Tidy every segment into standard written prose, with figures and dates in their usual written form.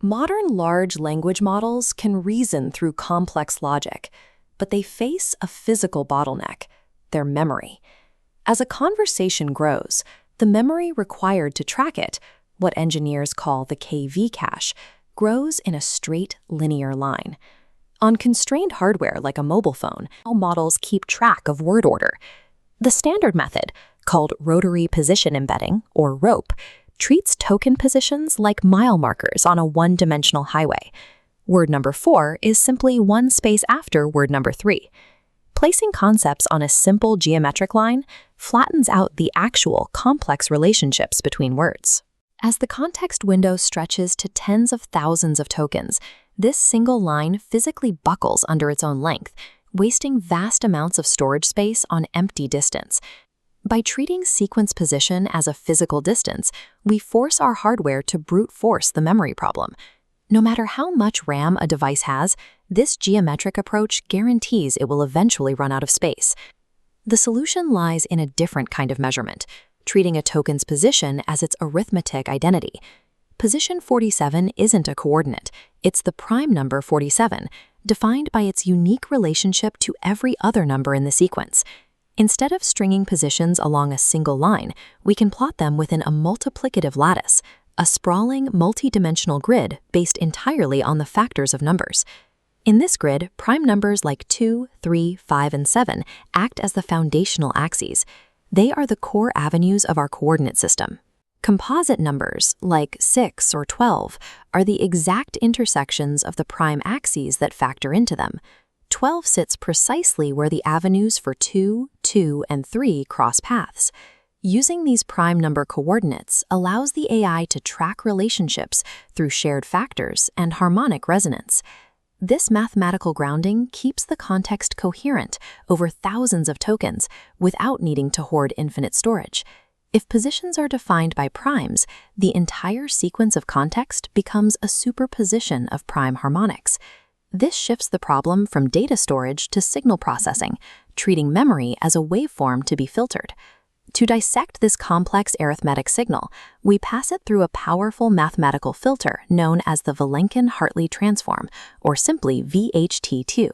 Modern large language models can reason through complex logic, but they face a physical bottleneck: their memory. As a conversation grows, the memory required to track it, what engineers call the KV cache, grows in a straight, linear line. On constrained hardware like a mobile phone, all models keep track of word order. The standard method, called rotary position embedding, or ROPE, treats token positions like mile markers on a one-dimensional highway. Word number 4 is simply one space after word number 3. Placing concepts on a simple geometric line flattens out the actual complex relationships between words. As the context window stretches to tens of thousands of tokens, this single line physically buckles under its own length, wasting vast amounts of storage space on empty distance. By treating sequence position as a physical distance, we force our hardware to brute force the memory problem. No matter how much RAM a device has, this geometric approach guarantees it will eventually run out of space. The solution lies in a different kind of measurement, treating a token's position as its arithmetic identity. Position 47 isn't a coordinate, it's the prime number 47, defined by its unique relationship to every other number in the sequence. Instead of stringing positions along a single line, we can plot them within a multiplicative lattice, a sprawling, multi-dimensional grid based entirely on the factors of numbers. In this grid, prime numbers like 2, 3, 5, and 7 act as the foundational axes. They are the core avenues of our coordinate system. Composite numbers, like 6 or 12, are the exact intersections of the prime axes that factor into them. 12 sits precisely where the avenues for 2, 2, and 3 cross paths. Using these prime number coordinates allows the AI to track relationships through shared factors and harmonic resonance. This mathematical grounding keeps the context coherent over thousands of tokens without needing to hoard infinite storage. If positions are defined by primes, the entire sequence of context becomes a superposition of prime harmonics. This shifts the problem from data storage to signal processing, treating memory as a waveform to be filtered. To dissect this complex arithmetic signal, we pass it through a powerful mathematical filter known as the Vilenkin-Hartley transform, or simply VHT2.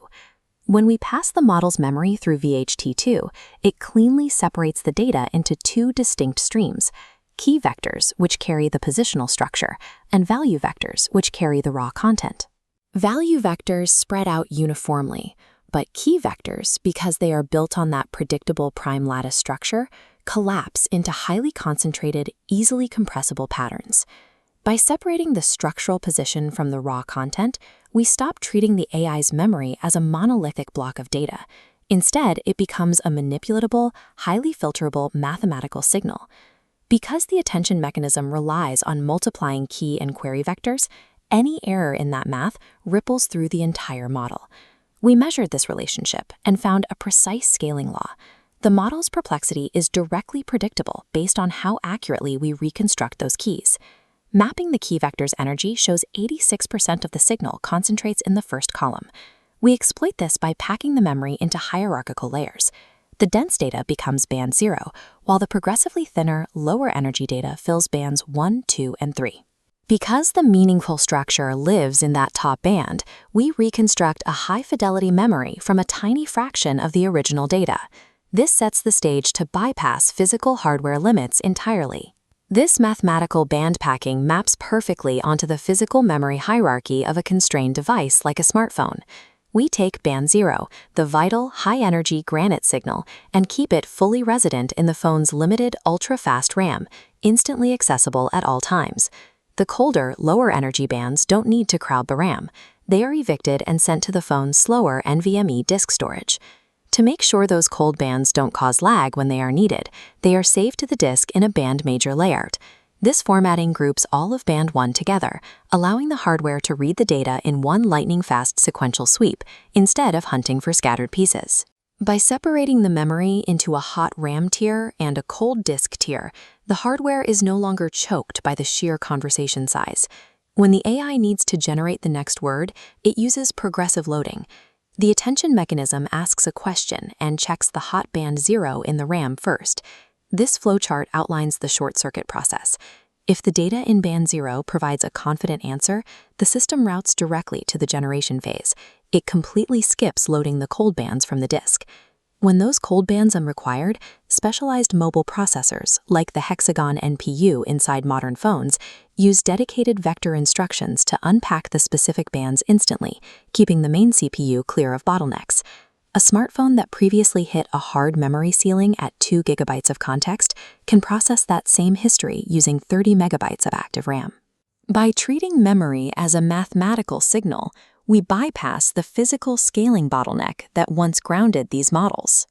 When we pass the model's memory through VHT2, it cleanly separates the data into two distinct streams: key vectors, which carry the positional structure, and value vectors, which carry the raw content. Value vectors spread out uniformly, but key vectors, because they are built on that predictable prime lattice structure, collapse into highly concentrated, easily compressible patterns. By separating the structural position from the raw content, we stop treating the AI's memory as a monolithic block of data. Instead, it becomes a manipulatable, highly filterable mathematical signal. Because the attention mechanism relies on multiplying key and query vectors, any error in that math ripples through the entire model. We measured this relationship and found a precise scaling law. The model's perplexity is directly predictable based on how accurately we reconstruct those keys. Mapping the key vector's energy shows 86% of the signal concentrates in the first column. We exploit this by packing the memory into hierarchical layers. The dense data becomes band 0, while the progressively thinner, lower energy data fills bands 1, 2, and 3. Because the meaningful structure lives in that top band, we reconstruct a high-fidelity memory from a tiny fraction of the original data. This sets the stage to bypass physical hardware limits entirely. This mathematical band packing maps perfectly onto the physical memory hierarchy of a constrained device like a smartphone. We take band 0, the vital, high-energy granite signal, and keep it fully resident in the phone's limited, ultra-fast RAM, instantly accessible at all times. The colder, lower-energy bands don't need to crowd the RAM. They are evicted and sent to the phone's slower NVMe disk storage. To make sure those cold bands don't cause lag when they are needed, they are saved to the disk in a band major layout. This formatting groups all of band 1 together, allowing the hardware to read the data in one lightning-fast sequential sweep, instead of hunting for scattered pieces. By separating the memory into a hot RAM tier and a cold disk tier, the hardware is no longer choked by the sheer conversation size. When the AI needs to generate the next word, it uses progressive loading. The attention mechanism asks a question and checks the hot band 0 in the RAM first. This flowchart outlines the short circuit process. If the data in band 0 provides a confident answer, the system routes directly to the generation phase. It completely skips loading the cold bands from the disk. When those cold bands are required, specialized mobile processors, like the Hexagon NPU inside modern phones, use dedicated vector instructions to unpack the specific bands instantly, keeping the main CPU clear of bottlenecks. A smartphone that previously hit a hard memory ceiling at 2 GB of context can process that same history using 30 MB of active RAM. By treating memory as a mathematical signal, we bypass the physical scaling bottleneck that once grounded these models.